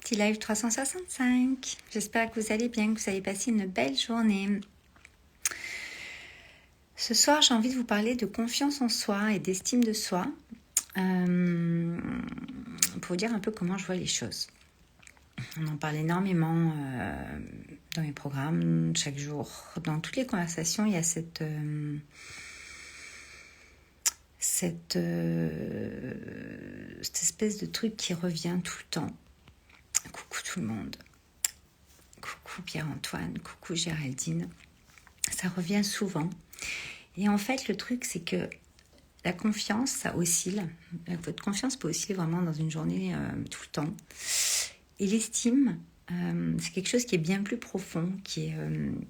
Petit live 365. J'espère que vous allez bien, que vous avez passé une belle journée. Ce soir, j'ai envie de vous parler de confiance en soi et d'estime de soi. Pour vous dire un peu comment je vois les choses. On en parle énormément dans mes programmes, chaque jour. Dans toutes les conversations, il y a cette espèce de truc qui revient tout le temps. Coucou tout le monde. Coucou Pierre-Antoine, coucou Géraldine. Ça revient souvent. Et en fait, le truc, c'est que la confiance, ça oscille. Votre confiance peut osciller vraiment dans une journée tout le temps. Et l'estime, c'est quelque chose qui est bien plus profond, qui est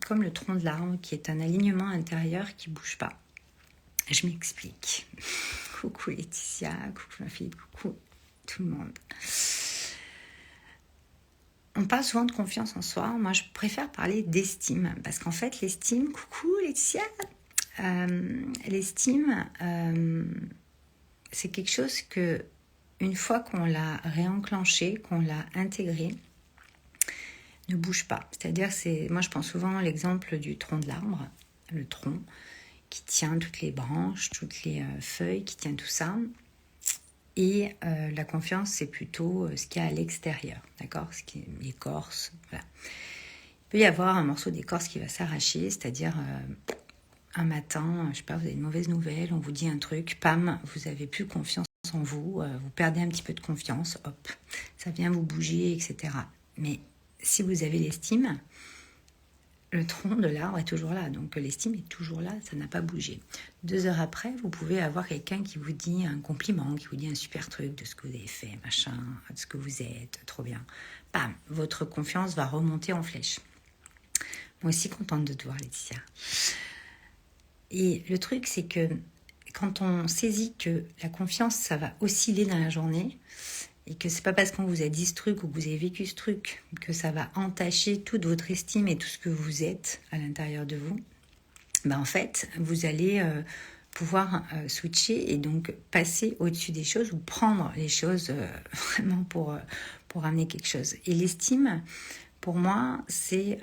comme le tronc de l'arbre, qui est un alignement intérieur qui ne bouge pas. Je m'explique. Coucou Laetitia, coucou ma fille, coucou tout le monde. On parle souvent de confiance en soi. Moi, je préfère parler d'estime. Parce qu'en fait, l'estime... Coucou Laetitia. L'estime, c'est quelque chose que, une fois qu'on l'a réenclenché, qu'on l'a intégré, ne bouge pas. C'est-à-dire, moi, je prends souvent l'exemple du tronc de l'arbre, le tronc qui tient toutes les branches, toutes les feuilles, qui tient tout ça. Et la confiance, c'est plutôt ce qu'il y a à l'extérieur, d'accord ? Ce qui est l'écorce, voilà. Il peut y avoir un morceau d'écorce qui va s'arracher, c'est-à-dire un matin, je sais pas, vous avez une mauvaise nouvelle, on vous dit un truc, pam, vous avez plus confiance en vous, vous perdez un petit peu de confiance, hop, ça vient vous bouger, etc. Mais si vous avez l'estime, le tronc de l'arbre est toujours là, donc l'estime est toujours là, ça n'a pas bougé. 2 heures après, vous pouvez avoir quelqu'un qui vous dit un compliment, qui vous dit un super truc de ce que vous avez fait, machin, de ce que vous êtes, trop bien. Bam, votre confiance va remonter en flèche. Moi aussi contente de te voir, Laetitia. Et le truc, c'est que quand on saisit que la confiance, ça va osciller dans la journée, et que c'est pas parce qu'on vous a dit ce truc ou que vous avez vécu ce truc que ça va entacher toute votre estime et tout ce que vous êtes à l'intérieur de vous, en fait, vous allez pouvoir switcher et donc passer au-dessus des choses ou prendre les choses vraiment pour amener quelque chose. Et l'estime, pour moi, c'est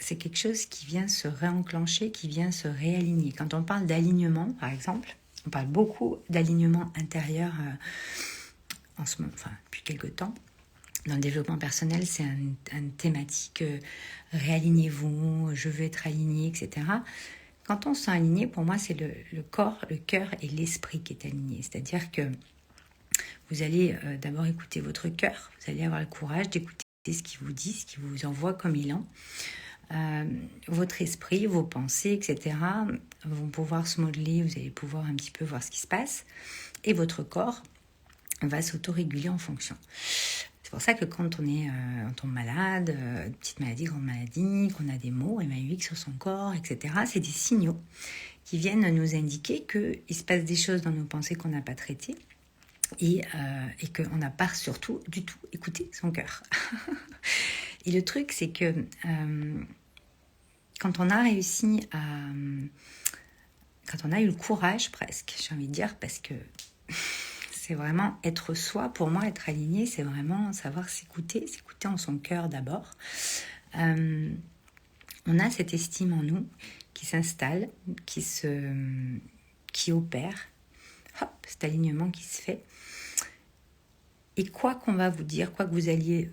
quelque chose qui vient se réenclencher, qui vient se réaligner. Quand on parle d'alignement, par exemple, on parle beaucoup d'alignement intérieur en ce moment, depuis quelque temps. Dans le développement personnel, c'est une thématique réalignez-vous, je veux être aligné, etc. Quand on se sent aligné, pour moi, c'est le corps, le cœur et l'esprit qui est aligné. C'est-à-dire que vous allez d'abord écouter votre cœur, vous allez avoir le courage d'écouter ce qu'il vous dit, ce qu'il vous envoie comme élan. Votre esprit, vos pensées, etc. vont pouvoir se modeler, vous allez pouvoir un petit peu voir ce qui se passe. Et votre corps va s'autoréguler en fonction. C'est pour ça que quand on tombe malade, petite maladie, grande maladie, qu'on a des maux, MAUX sur son corps, etc., c'est des signaux qui viennent nous indiquer qu'il se passe des choses dans nos pensées qu'on n'a pas traitées et qu'on n'a pas surtout du tout écouté son cœur. Et le truc, c'est que quand on a réussi quand on a eu le courage presque, j'ai envie de dire, parce que c'est vraiment être soi. Pour moi, être aligné, c'est vraiment savoir s'écouter en son cœur d'abord. On a cette estime en nous qui s'installe, qui opère. Hop, cet alignement qui se fait. Et quoi qu'on va vous dire, quoi que vous alliez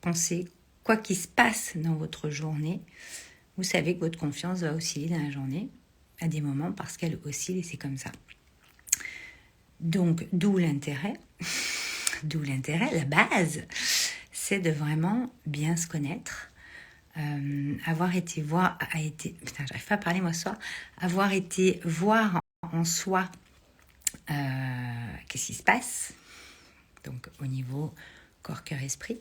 penser, quoi qu'il se passe dans votre journée, vous savez que votre confiance va osciller dans la journée à des moments parce qu'elle oscille et c'est comme ça. Donc, d'où l'intérêt, la base, c'est de vraiment bien se connaître, avoir été voir en soi qu'est-ce qui se passe, donc au niveau corps, cœur, esprit,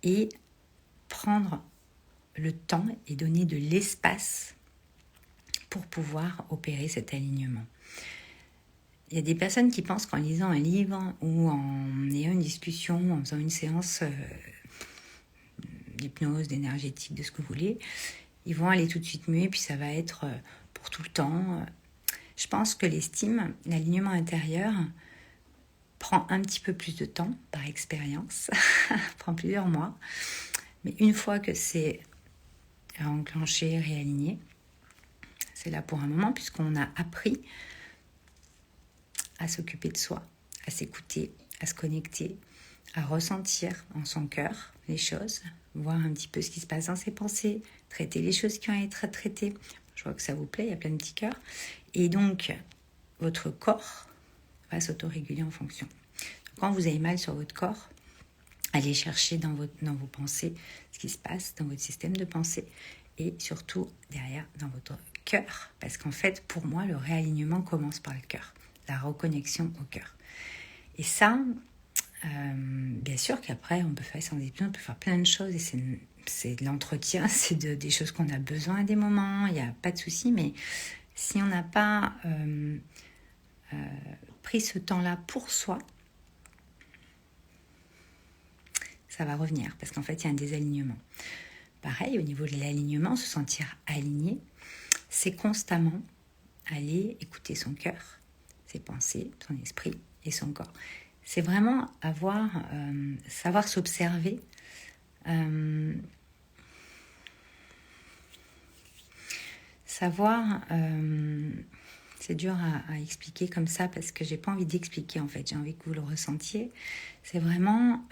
et prendre le temps et donner de l'espace pour pouvoir opérer cet alignement. Il y a des personnes qui pensent qu'en lisant un livre ou en ayant une discussion, en faisant une séance d'hypnose, d'énergétique, de ce que vous voulez, ils vont aller tout de suite mieux et puis ça va être pour tout le temps. Je pense que l'estime, l'alignement intérieur, prend un petit peu plus de temps, par expérience, prend plusieurs mois. Mais une fois que c'est enclenché, réaligné, c'est là pour un moment, puisqu'on a appris à s'occuper de soi, à s'écouter, à se connecter, à ressentir en son cœur les choses, voir un petit peu ce qui se passe dans ses pensées, traiter les choses qui ont à être traitées. Je vois que ça vous plaît, il y a plein de petits cœurs. Et donc, votre corps va s'autoréguler en fonction. Quand vous avez mal sur votre corps, allez chercher dans vos pensées ce qui se passe dans votre système de pensée et surtout derrière dans votre cœur. Parce qu'en fait, pour moi, le réalignement commence par le cœur, la reconnexion au cœur. Et ça, bien sûr qu'après, on peut faire sans hypnose, on peut faire plein de choses et c'est de l'entretien, c'est des choses qu'on a besoin à des moments, il n'y a pas de souci, mais si on n'a pas pris ce temps-là pour soi, ça va revenir parce qu'en fait, il y a un désalignement. Pareil, au niveau de l'alignement, se sentir aligné, c'est constamment aller écouter son cœur, ses pensées, son esprit et son corps. C'est vraiment savoir s'observer, c'est dur à expliquer comme ça parce que j'ai pas envie d'expliquer en fait, j'ai envie que vous le ressentiez. C'est vraiment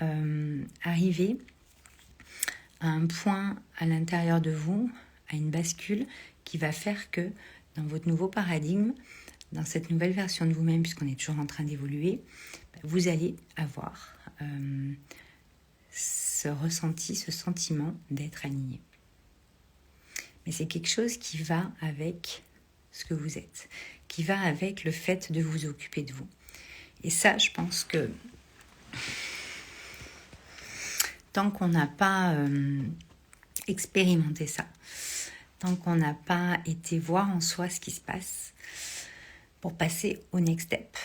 arriver à un point à l'intérieur de vous, à une bascule qui va faire que dans votre nouveau paradigme, dans cette nouvelle version de vous-même, puisqu'on est toujours en train d'évoluer, vous allez avoir ce ressenti, ce sentiment d'être aligné. Mais c'est quelque chose qui va avec ce que vous êtes, qui va avec le fait de vous occuper de vous. Et ça, je pense que tant qu'on n'a pas expérimenté ça, tant qu'on n'a pas été voir en soi ce qui se passe, pour passer au next step,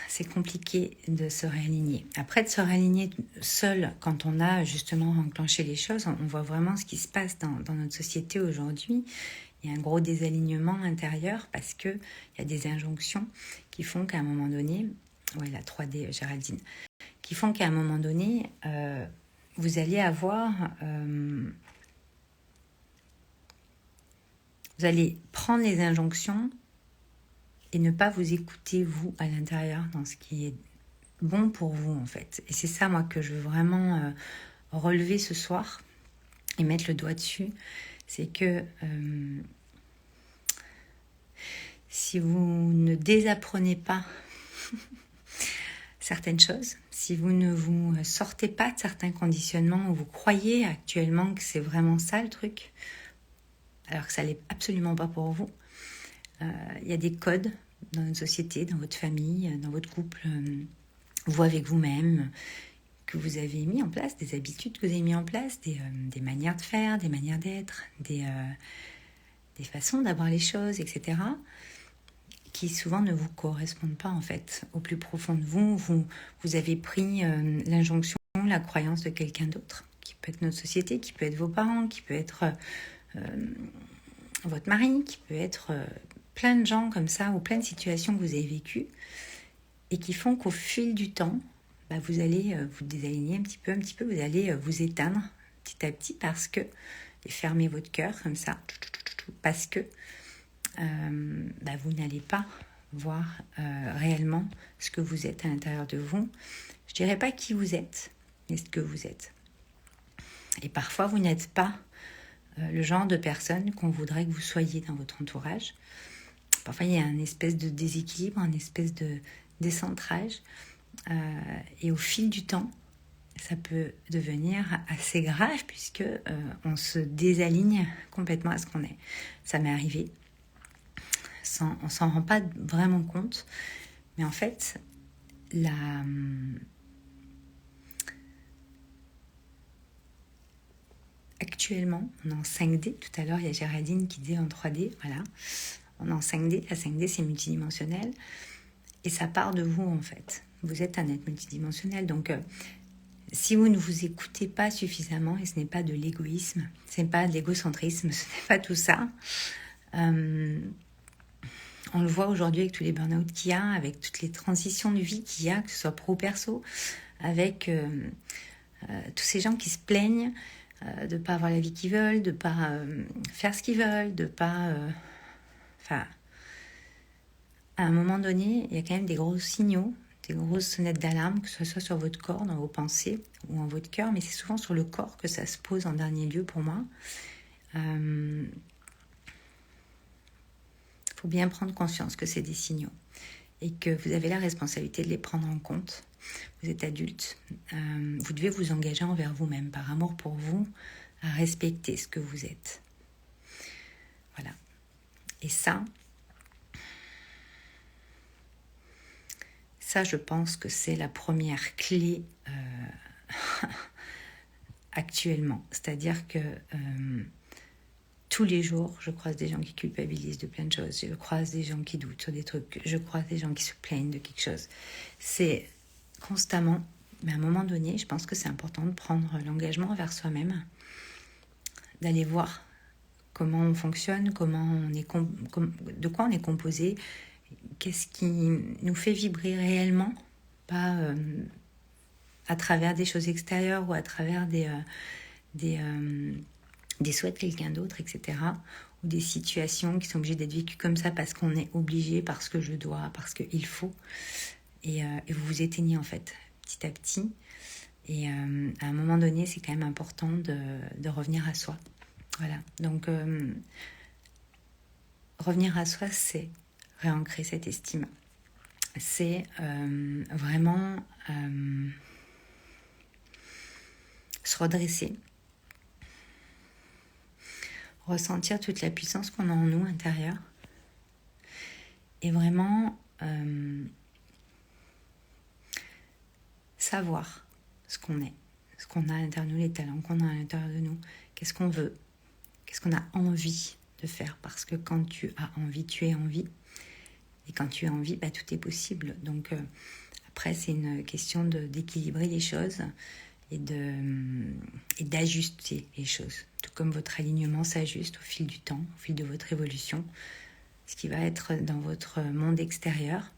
c'est compliqué de se réaligner. Après, de se réaligner seul, quand on a justement enclenché les choses, on voit vraiment ce qui se passe dans notre société aujourd'hui. Il y a un gros désalignement intérieur parce qu'il y a des injonctions qui font qu'à un moment donné, ouais, la 3D Géraldine, qui font qu'à un moment donné, vous allez avoir... vous allez prendre les injonctions et ne pas vous écouter, vous, à l'intérieur, dans ce qui est bon pour vous, en fait. Et c'est ça, moi, que je veux vraiment relever ce soir et mettre le doigt dessus. C'est que si vous ne désapprenez pas certaines choses, si vous ne vous sortez pas de certains conditionnements où vous croyez actuellement que c'est vraiment ça le truc, alors que ça l'est absolument pas pour vous, il y a des codes dans notre société, dans votre famille, dans votre couple, vous avec vous-même, que vous avez mis en place, des habitudes que vous avez mis en place, des manières de faire, des manières d'être, des façons d'avoir les choses, etc., qui souvent ne vous correspondent pas en fait. Au plus profond de vous, vous avez pris l'injonction, la croyance de quelqu'un d'autre, qui peut être notre société, qui peut être vos parents, qui peut être votre mari, qui peut être plein de gens comme ça, ou plein de situations que vous avez vécues, et qui font qu'au fil du temps, vous allez vous désaligner un petit peu, vous allez vous éteindre petit à petit parce que, et fermer votre cœur comme ça, parce que vous n'allez pas voir réellement ce que vous êtes à l'intérieur de vous. Je dirais pas qui vous êtes, mais ce que vous êtes. Et parfois, vous n'êtes pas le genre de personne qu'on voudrait que vous soyez dans votre entourage. Parfois, il y a un espèce de déséquilibre, un espèce de décentrage. Et au fil du temps, ça peut devenir assez grave puisque on se désaligne complètement à ce qu'on est. Ça m'est arrivé. On s'en rend pas vraiment compte. Mais en fait, actuellement, on est en 5D. Tout à l'heure, il y a Géraldine qui disait en 3D. Voilà. On est en 5D. La 5D, c'est multidimensionnel. Et ça part de vous, en fait. Vous êtes un être multidimensionnel. Donc, si vous ne vous écoutez pas suffisamment, et ce n'est pas de l'égoïsme, ce n'est pas de l'égocentrisme, ce n'est pas tout ça, On le voit aujourd'hui avec tous les burn-out qu'il y a, avec toutes les transitions de vie qu'il y a, que ce soit pro ou perso, avec tous ces gens qui se plaignent de ne pas avoir la vie qu'ils veulent, de ne pas faire ce qu'ils veulent, de ne pas... Enfin, à un moment donné, il y a quand même des gros signaux, des grosses sonnettes d'alarme, que ce soit sur votre corps, dans vos pensées ou en votre cœur, mais c'est souvent sur le corps que ça se pose en dernier lieu pour moi. Il faut bien prendre conscience que c'est des signaux et que vous avez la responsabilité de les prendre en compte. Vous êtes adulte, vous devez vous engager envers vous-même, par amour pour vous, à respecter ce que vous êtes. Voilà. Et ça, je pense que c'est la première clé actuellement. C'est-à-dire que tous les jours, je croise des gens qui culpabilisent de plein de choses. Je croise des gens qui doutent sur des trucs. Je croise des gens qui se plaignent de quelque chose. C'est constamment, mais à un moment donné, je pense que c'est important de prendre l'engagement envers soi-même, d'aller voir comment on fonctionne, comment on est de quoi on est composé, qu'est-ce qui nous fait vibrer réellement, pas à travers des choses extérieures ou à travers des souhaits de quelqu'un d'autre, etc. Ou des situations qui sont obligées d'être vécues comme ça parce qu'on est obligé, parce que je dois, parce qu'il faut. Et vous vous éteignez en fait, petit à petit. Et à un moment donné, c'est quand même important de revenir à soi. Voilà. Donc, revenir à soi, c'est réancrer cette estime. C'est vraiment se redresser, ressentir toute la puissance qu'on a en nous intérieur et vraiment savoir ce qu'on est, ce qu'on a à l'intérieur de nous, les talents qu'on a à l'intérieur de nous, qu'est-ce qu'on veut, qu'est-ce qu'on a envie de faire, parce que quand tu as envie, tu es en vie. Et quand tu as envie, bah, tout est possible. Donc après, c'est une question d'équilibrer les choses et d'ajuster les choses. Tout comme votre alignement s'ajuste au fil du temps, au fil de votre évolution. Ce qui va être dans votre monde extérieur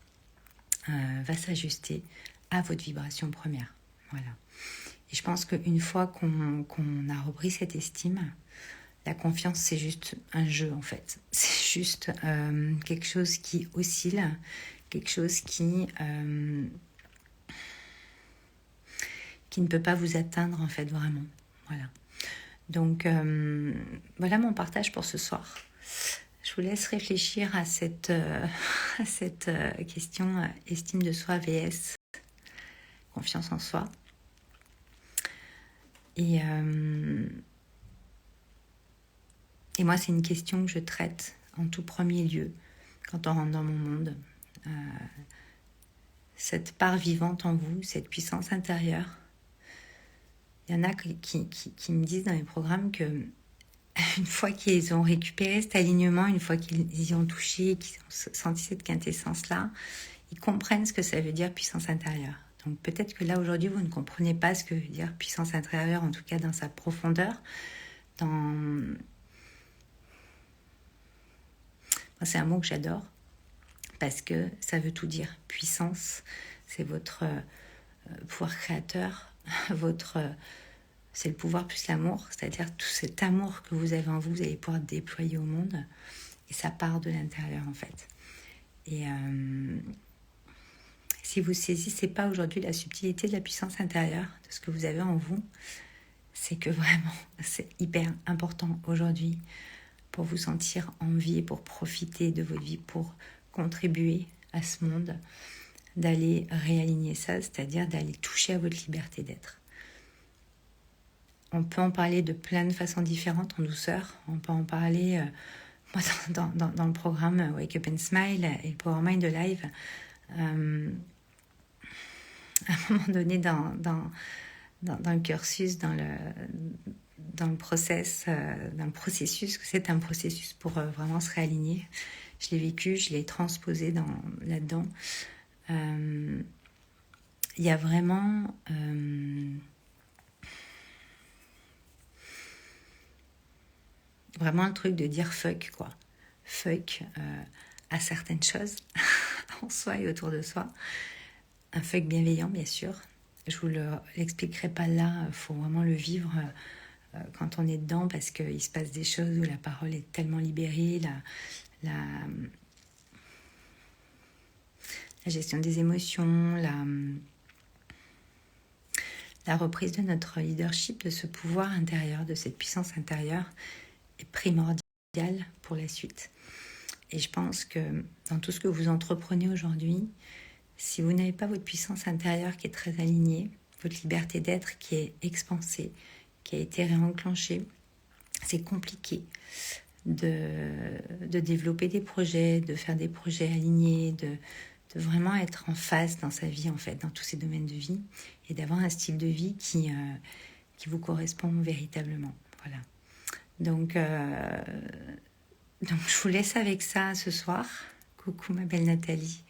va s'ajuster à votre vibration première. Voilà. Et je pense qu'une fois qu'on a repris cette estime, la confiance, c'est juste un jeu en fait. C'est juste quelque chose qui oscille, quelque chose qui ne peut pas vous atteindre en fait vraiment. Voilà. Donc voilà mon partage pour ce soir. Je vous laisse réfléchir à cette question estime de soi vs confiance en soi. Et moi, c'est une question que je traite en tout premier lieu quand on rentre dans mon monde. Cette part vivante en vous, cette puissance intérieure. Il y en a qui me disent dans mes programmes que une fois qu'ils ont récupéré cet alignement, une fois qu'ils y ont touché, qu'ils ont senti cette quintessence-là, ils comprennent ce que ça veut dire puissance intérieure. Donc peut-être que là, aujourd'hui, vous ne comprenez pas ce que veut dire puissance intérieure, en tout cas dans sa profondeur. C'est un mot que j'adore parce que ça veut tout dire. Puissance, c'est votre pouvoir créateur, c'est le pouvoir plus l'amour, c'est-à-dire tout cet amour que vous avez en vous, vous allez pouvoir déployer au monde et ça part de l'intérieur en fait. Et si vous saisissez pas aujourd'hui la subtilité de la puissance intérieure, de ce que vous avez en vous, c'est que vraiment c'est hyper important aujourd'hui pour vous sentir en vie et pour profiter de votre vie, pour contribuer à ce monde, d'aller réaligner ça, c'est-à-dire d'aller toucher à votre liberté d'être. On peut en parler de plein de façons différentes, en douceur. On peut en parler, moi, dans le programme Wake Up and Smile et le Power Mind Live, à un moment donné dans le cursus, dans le processus, que c'est un processus pour vraiment se réaligner. Je l'ai vécu, je l'ai transposé là-dedans. Il y a vraiment un truc de dire fuck, quoi. Fuck à certaines choses en soi et autour de soi. Un fuck bienveillant, bien sûr. Je vous l'expliquerai pas là, il faut vraiment le vivre quand on est dedans, parce qu'il se passe des choses où la parole est tellement libérée, la gestion des émotions, la reprise de notre leadership, de ce pouvoir intérieur, de cette puissance intérieure est primordiale pour la suite. Et je pense que dans tout ce que vous entreprenez aujourd'hui, si vous n'avez pas votre puissance intérieure qui est très alignée, votre liberté d'être qui est expansée, qui a été réenclenchée, c'est compliqué de développer des projets, de faire des projets alignés, de vraiment être en phase dans sa vie, en fait, dans tous ces domaines de vie, et d'avoir un style de vie qui vous correspond véritablement. Voilà. Donc, je vous laisse avec ça ce soir. Coucou ma belle Nathalie,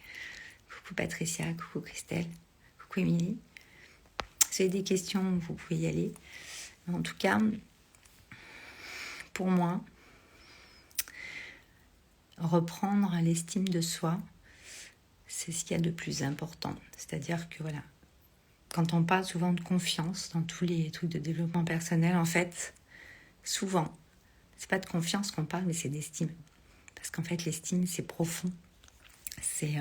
coucou Patricia, coucou Christelle, coucou Émilie. Si vous avez des questions, vous pouvez y aller. En tout cas, pour moi, reprendre l'estime de soi, c'est ce qu'il y a de plus important. C'est-à-dire que voilà, quand on parle souvent de confiance dans tous les trucs de développement personnel, en fait, souvent, c'est pas de confiance qu'on parle, mais c'est d'estime. Parce qu'en fait, l'estime, c'est profond. C'est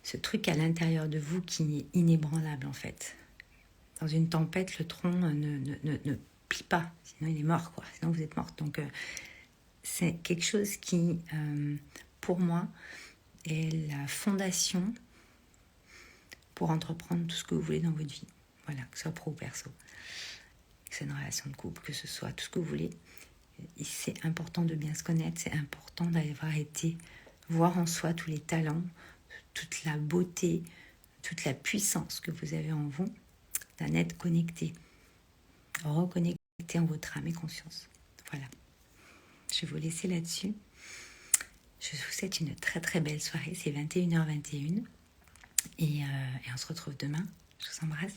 ce truc à l'intérieur de vous qui est inébranlable, en fait. Dans une tempête, le tronc ne plie pas, sinon il est mort, quoi. Sinon vous êtes morte. Donc, c'est quelque chose qui, pour moi, est la fondation pour entreprendre tout ce que vous voulez dans votre vie. Voilà, que ce soit pro ou perso, que ce soit une relation de couple, que ce soit tout ce que vous voulez. Et c'est important de bien se connaître, c'est important d'avoir été voir en soi tous les talents, toute la beauté, toute la puissance que vous avez en vous, d'un être connecté, reconnecté en votre âme et conscience. Voilà. Je vais vous laisser là-dessus. Je vous souhaite une très très belle soirée. C'est 21h21. Et on se retrouve demain. Je vous embrasse.